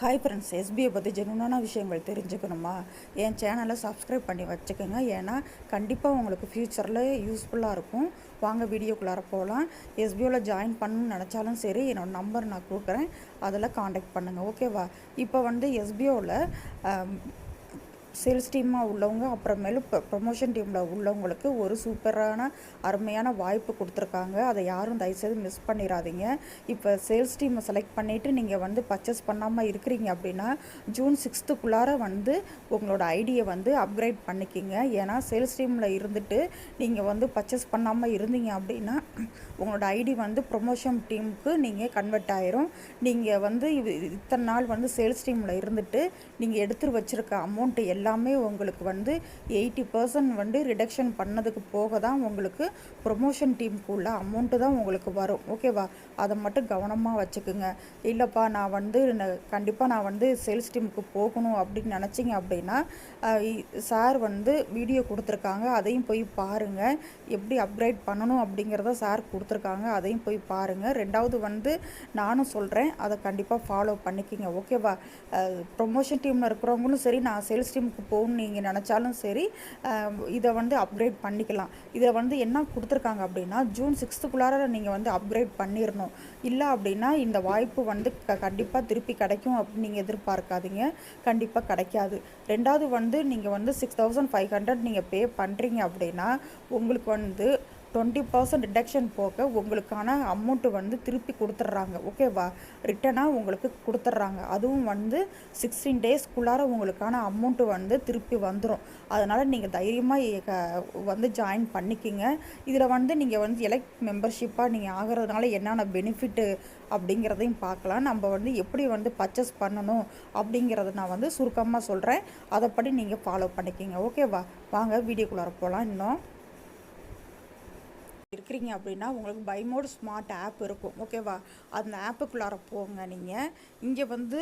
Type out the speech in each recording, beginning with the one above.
Hi friends, SBI பற்றி ஜெனுனான விஷயங்கள் தெரிஞ்சுக்கணுமா? என் சேனலை சப்ஸ்கிரைப் பண்ணி வச்சுக்கோங்க. ஏன்னா கண்டிப்பாக உங்களுக்கு ஃப்யூச்சரில் யூஸ்ஃபுல்லாக இருக்கும். வாங்க வீடியோக்குள்ளார போகலாம். எஸ்பிஓவில் ஜாயின் பண்ணணும்னு நினச்சாலும் சரி, என்னோடய நம்பர் நான் கொடுக்குறேன், அதில் காண்டாக்ட் பண்ணுங்கள். ஓகேவா? இப்போ வந்து எஸ்பிஓவில் சேல்ஸ் டீமாக உள்ளவங்க, அப்புறமேலு ப்ரமோஷன் டீமில் உள்ளவங்களுக்கு ஒரு சூப்பரான அருமையான வாய்ப்பு கொடுத்துருக்காங்க. அதை யாரும் தயவுசெய்து மிஸ் பண்ணிடாதீங்க. இப்போ சேல்ஸ் டீமை செலக்ட் பண்ணிவிட்டு நீங்கள் வந்து பர்ச்சேஸ் பண்ணாமல் இருக்கிறீங்க அப்படின்னா, ஜூன் 6க்குள்ளார வந்து உங்களோட ஐடியை வந்து அப்கிரேட் பண்ணிக்கிங்க. ஏன்னா சேல்ஸ் டீமில் இருந்துட்டு நீங்கள் வந்து பர்ச்சேஸ் பண்ணாமல் இருந்தீங்க அப்படின்னா, உங்களோட ஐடி வந்து ப்ரொமோஷன் டீமுக்கு நீங்கள் கன்வெர்ட் ஆயிரும். நீங்கள் வந்து இத்தனை நாள் வந்து சேல்ஸ் டீமில் இருந்துட்டு நீங்கள் எடுத்து வச்சுருக்க அமௌண்ட்டு எல்லாமே உங்களுக்கு வந்து 80% வந்து ரிடக்ஷன் பண்ணதுக்கு போக தான் உங்களுக்கு ப்ரொமோஷன் டீமுக்குள்ள அமௌண்ட்டு தான் உங்களுக்கு வரும். ஓகேவா? அதை மட்டும் கவனமாக வச்சுக்குங்க. இல்லைப்பா, நான் வந்து கண்டிப்பாக நான் வந்து சேல்ஸ் டீமுக்கு போகணும் அப்படின்னு நினச்சிங்க அப்படின்னா, சார் வந்து வீடியோ கொடுத்துருக்காங்க, அதையும் போய் பாருங்கள். எப்படி அப்கிரேட் பண்ணணும் அப்படிங்கிறத சார் கொடுத்துருக்காங்க, அதையும் போய் பாருங்கள். ரெண்டாவது வந்து நானும் சொல்கிறேன், அதை கண்டிப்பாக ஃபாலோ பண்ணிக்கிங்க. ஓகேவா? ப்ரொமோஷன் டீமில் இருக்கிறவங்களும் சரி, நான் சேல்ஸ் டீமுக்கு போகணும்னு நீங்கள் நினச்சாலும் சரி, இதை வந்து அப்கிரேட் பண்ணிக்கலாம். இதில் வந்து என்ன கொடுத்துருக்காங்க அப்படின்னா, ஜூன் 6க்குள்ளார நீங்கள் வந்து அப்கிரேட் பண்ணிடணும். இல்லை அப்படின்னா இந்த வாய்ப்பு வந்து கண்டிப்பாக திருப்பி கிடைக்கும் அப்படின்னு நீங்கள் எதிர்பார்க்காதீங்க. கண்டிப்பாக கிடைக்காது. ரெண்டாவது வந்து நீங்கள் வந்து 6500 நீங்கள் பே பண்ணுறீங்க அப்படின்னா, உங்களுக்கு வந்து 20% டிடக்ஷன் போக உங்களுக்கான அமௌண்ட்டு வந்து திருப்பி கொடுத்துட்றாங்க. ஓகேவா? ரிட்டனாக உங்களுக்கு கொடுத்துட்றாங்க. அதுவும் வந்து 16 டேஸ்க்குள்ளார உங்களுக்கான அமௌண்ட்டு வந்து திருப்பி வந்துடும். அதனால் நீங்கள் தைரியமாக வந்து ஜாயின் பண்ணிக்கிங்க. இதில் வந்து நீங்கள் வந்து எலக்ட் மெம்பர்ஷிப்பாக நீங்கள் ஆகிறதுனால என்னென்ன பெனிஃபிட்டு அப்படிங்கிறதையும் பார்க்கலாம். நம்ம வந்து எப்படி வந்து பர்ச்சேஸ் பண்ணணும் அப்படிங்கிறத நான் வந்து சுருக்கமாக சொல்கிறேன். அதைப்படி நீங்கள் ஃபாலோ பண்ணிக்கிங்க. ஓகேவா? வாங்க வீடியோக்குள்ளார போகலாம். இன்னும் இருக்கிறீங்க அப்படின்னா உங்களுக்கு பைமோட் ஸ்மார்ட் ஆப் இருக்கும். ஓகேவா? அந்த ஆப்புக்குள்ளார போங்க. நீங்கள் இங்கே வந்து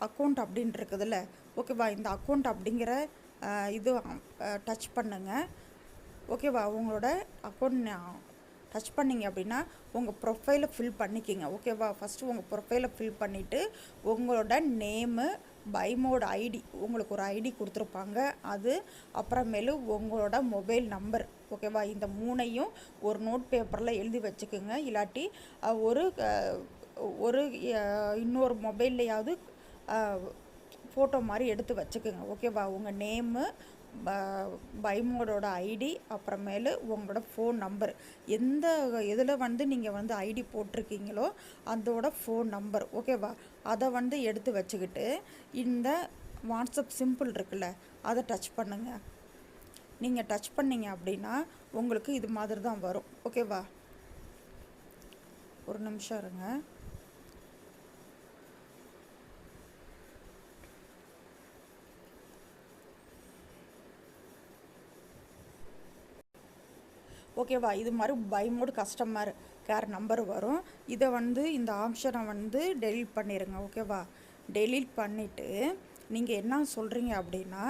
அக்கௌண்ட் அப்படின்னு இருக்குதுல்ல, ஓகேவா? இந்த அக்கௌண்ட் அப்படிங்கிற இது டச் பண்ணுங்க. ஓகேவா? உங்களோட அக்கௌண்ட் டச் பண்ணிங்க அப்படின்னா உங்கள் ப்ரொஃபைலை ஃபில் பண்ணிக்கிங்க. ஓகேவா? ஃபஸ்ட்டு உங்கள் ப்ரொஃபைலை ஃபில் பண்ணிவிட்டு உங்களோட நேமு, பைமோட் ஐடி, உங்களுக்கு ஒரு ஐடி கொடுத்துருப்பாங்க, அது அப்புறமேலு உங்களோட மொபைல் நம்பர். ஓகேவா? இந்த மூணையும் ஒரு நோட் பேப்பரில் எழுதி வச்சுக்கோங்க. இல்லாட்டி ஒரு ஒரு இன்னொரு மொபைல்லையாவது ஃபோட்டோ மாதிரி எடுத்து வச்சுக்கோங்க. ஓகேவா? உங்கள் நேமு, பைமோடோட ஐடி, அப்புறமேலு உங்களோட ஃபோன் நம்பர், எந்த இதில் வந்து நீங்கள் வந்து ஐடி போட்டிருக்கீங்களோ அதோட ஃபோன் நம்பர். ஓகேவா? அதை வந்து எடுத்து வச்சுக்கிட்டு இந்த வாட்ஸ்அப் சிம்பிள் இருக்குல்ல, அதை டச் பண்ணுங்கள். நீங்கள் டச் பண்ணிங்க அப்படின்னா உங்களுக்கு இது மாதிரி தான் வரும். ஓகேவா? ஒரு நிமிஷம் இருங்க. ஓகேவா? இது மாதிரி பைமோட் கஸ்டமர் கேர் நம்பர் வரும். இதை வந்து இந்த ஆப்ஷனை வந்து டெலீட் பண்ணிடுங்க. ஓகேவா? டெலீட் பண்ணிவிட்டு நீங்கள் என்ன சொல்கிறீங்க அப்படின்னா,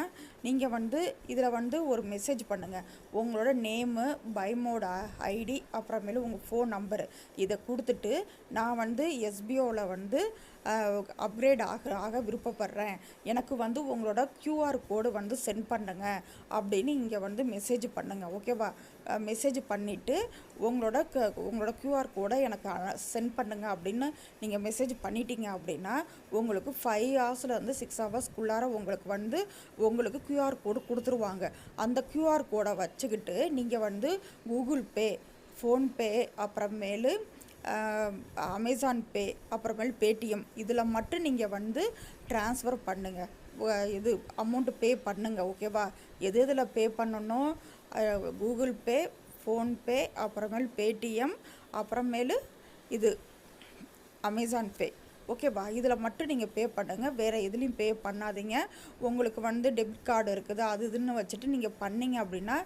நீங்கள் வந்து இதில் வந்து ஒரு மெசேஜ் பண்ணுங்கள். உங்களோட நேமு, பைமோட ஐடி, அப்புறமேலு உங்கள் ஃபோன் நம்பரு இதை கொடுத்துட்டு, நான் வந்து எஸ்பிஓவில் வந்து அப்கிரேட் ஆக விருப்பப்படுறேன், எனக்கு வந்து உங்களோட QR கோடு வந்து சென்ட் பண்ணுங்க அப்படின்னு இங்கே வந்து மெசேஜ் பண்ணுங்கள். ஓகேவா? மெசேஜ் பண்ணிவிட்டு உங்களோட QR கோடை எனக்கு சென்ட் பண்ணுங்க அப்படின்னு நீங்கள் மெசேஜ் பண்ணிட்டீங்க அப்படின்னா உங்களுக்கு 5 ஹவர்ஸ்லேருந்து 6 ஹவர்ஸ்க்குள்ளார உங்களுக்கு QR கோடு கொடுத்துருவாங்க. அந்த QR கோடை வச்சுக்கிட்டு நீங்கள் வந்து கூகுள் பே, ஃபோன்பே, அப்புறமேலு அமேசான் பே, அப்புறமேல் பேடிஎம், இதில் மட்டும் நீங்கள் வந்து ட்ரான்ஸ்ஃபர் பண்ணுங்கள். இது அமௌண்ட்டு பே பண்ணுங்கள். ஓகேவா? எது இதில் பே பண்ணணும்? கூகுள் பே, ஃபோன்பே, அப்புறமேல் பேடிஎம், அப்புறமேலு இது அமேசான் பே. ஓகேவா? இதில் மட்டும் நீங்கள் பே பண்ணுங்கள். வேறு எதுலேயும் பே பண்ணாதீங்க. உங்களுக்கு வந்து டெபிட் கார்டு இருக்குது, அது இதுன்னு வச்சுட்டு நீங்கள் பண்ணிங்க அப்படின்னா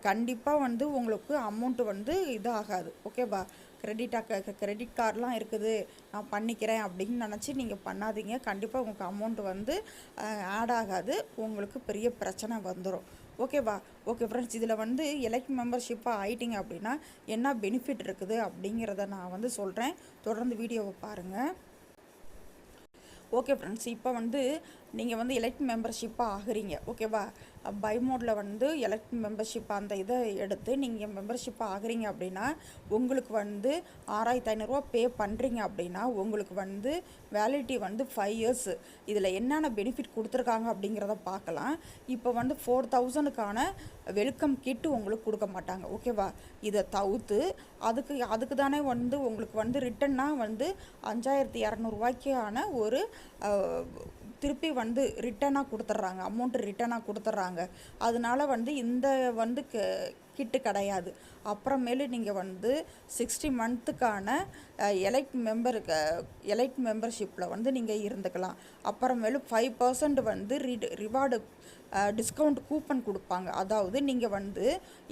கண்டிப்பாக வந்து உங்களுக்கு அமௌண்ட்டு வந்து இதாகாது. ஓகேவா? கிரெடிட் கார்டெலாம் இருக்குது, நான் பண்ணிக்கிறேன் அப்படின்னு நினச்சி நீங்கள் பண்ணாதீங்க. கண்டிப்பாக உங்களுக்கு அமௌண்ட்டு வந்து ஆட் ஆகாது. உங்களுக்கு பெரிய பிரச்சனை வந்துடும். ஓகேவா? ஓகே ஃப்ரெண்ட்ஸ், இதில் வந்து எலக்ட் மெம்பர்ஷிப்பாக ஆயிட்டிங்க அப்படின்னா என்ன பெனிஃபிட் இருக்குது அப்படிங்கிறத நான் வந்து சொல்கிறேன். தொடர்ந்து வீடியோவை பாருங்கள். ஓகே ஃப்ரெண்ட்ஸ், இப்போ வந்து நீங்கள் வந்து எலெக்ட் மெம்பர்ஷிப்பாக ஆகுறீங்க, ஓகேவா? பை மோடில் வந்து எலெக்ட் மெம்பர்ஷிப் அந்த இதை எடுத்து நீங்கள் மெம்பர்ஷிப்பாக ஆகுறீங்க அப்படின்னா உங்களுக்கு வந்து 6500 பே பண்ணுறீங்க அப்படின்னா உங்களுக்கு வந்து வேலிடிட்டி வந்து 5 இயர்ஸ். இதில் என்னென்ன பெனிஃபிட் கொடுத்துருக்காங்க அப்படிங்கிறத பார்க்கலாம். இப்போ வந்து 4000க்கான வெல்கம் கிட்டு உங்களுக்கு கொடுக்க மாட்டாங்க, ஓகேவா? இதை தவிர்த்து அதுக்கு தானே வந்து உங்களுக்கு வந்து ரிட்டன்னாக வந்து 5200 ஒரு திருப்பி வந்து ரிட்டனாக கொடுத்துட்றாங்க, அமௌண்ட்டு ரிட்டனாக கொடுத்துட்றாங்க. அதனால வந்து இந்த வந்து கிட்டு கிடையாது. அப்புறமேலு நீங்கள் வந்து 60 மந்த்துக்கான எலைட் மெம்பர்ஷிப்பில் வந்து நீங்கள் இருந்துக்கலாம். அப்புறமேலு 5% வந்து ரிவார்டு டிஸ்கவுண்ட் கூப்பன் கொடுப்பாங்க. அதாவது நீங்கள் வந்து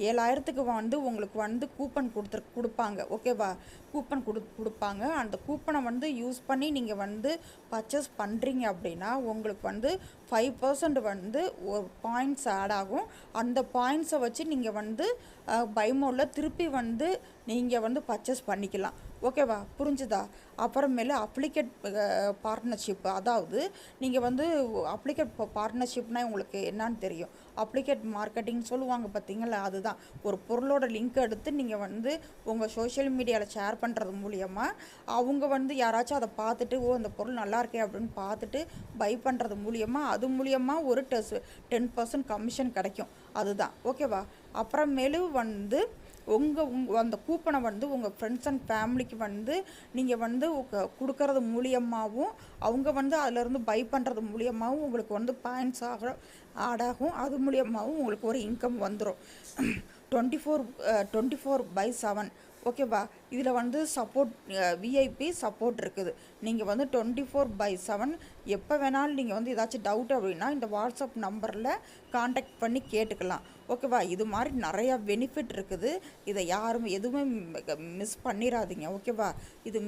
7000க்கு வந்து உங்களுக்கு வந்து கூப்பன் கொடுப்பாங்க, ஓகேவா? கூப்பன் கொடுப்பாங்க. அந்த கூப்பனை வந்து யூஸ் பண்ணி நீங்கள் வந்து பர்ச்சேஸ் பண்ணுறீங்க அப்படின்னா உங்களுக்கு வந்து 5% வந்து ஒரு பாயிண்ட்ஸ் ஆட் ஆகும். அந்த பாயிண்ட்ஸை வச்சு நீங்கள் வந்து பை மோடில் திருப்பி வந்து நீங்கள் வந்து பர்ச்சேஸ் பண்ணிக்கலாம், ஓகேவா? புரிஞ்சுதா? அப்புறமேலு அப்ளிகேட் பார்ட்னர்ஷிப், அதாவது நீங்கள் வந்து அப்ளிகேட் பார்ட்னர்ஷிப்னால் உங்களுக்கு என்னான்னு தெரியும். அப்ளிகேட் மார்க்கெட்டிங் சொல்லுவாங்க பார்த்தீங்களா, அதுதான். ஒரு பொருளோட லிங்க் எடுத்து நீங்கள் வந்து உங்கள் சோஷியல் மீடியாவில் ஷேர் பண்ணுறது மூலியமாக அவங்க வந்து யாராச்சும் அதை பார்த்துட்டு அந்த பொருள் நல்லா இருக்கே அப்படின்னு பார்த்துட்டு பை பண்ணுறது மூலியமாக அது மூலியமாக ஒரு 10% கமிஷன் கிடைக்கும், அதுதான், ஓகேவா? அப்புறமேலு வந்து அந்த கூப்பனை வந்து உங்கள் ஃப்ரெண்ட்ஸ் அண்ட் ஃபேமிலிக்கு வந்து நீங்கள் வந்து கொடுக்கறது மூலியமாகவும் அவங்க வந்து அதிலேருந்து பை பண்ணுறது மூலியமாகவும் உங்களுக்கு வந்து பாயிண்ட்ஸ் ஆட் ஆகும். அது மூலியமாகவும் உங்களுக்கு ஒரு இன்கம் வந்துடும். 24/7, ஓகேவா? இதில் வந்து சப்போர்ட் விஐபி சப்போர்ட் இருக்குது. நீங்கள் வந்து 24/7 எப்போ வேணாலும் நீங்கள் வந்து ஏதாச்சும் டவுட் அப்படின்னா இந்த வாட்ஸ்அப் நம்பரில் காண்டாக்ட் பண்ணி கேட்டுக்கலாம், ஓகேவா? இது மாதிரி நிறையா பெனிஃபிட் இருக்குது. இதை யாரும் எதுவுமே மிஸ் பண்ணிடாதீங்க, ஓகேவா? இது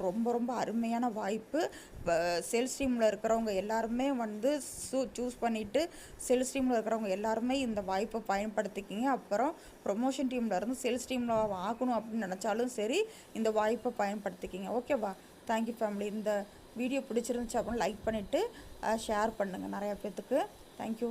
ரொம்ப ரொம்ப அருமையான வாய்ப்பு. சேல்ஸ் டீமில் இருக்கிறவங்க எல்லாருமே வந்து சூஸ் பண்ணிவிட்டு சேல்ஸ் டீமில் இருக்கிறவங்க எல்லாருமே இந்த வாய்ப்பை பயன்படுத்திக்கிங்க. அப்புறம் ப்ரொமோஷன் டீமில் இருந்து சேல்ஸ் டீமில் ஆகணும் அப்படின்னு நினச்சாலும் சரி இந்த வாய்ப்பை பயன்படுத்திக்கிங்க, ஓகேவா? Thank you family. இந்த வீடியோ பிடிச்சிருந்துச்சு அப்படின்னு லைக் பண்ணிவிட்டு ஷேர் பண்ணுங்கள் நிறையா பேர்த்துக்கு. தேங்க்யூ.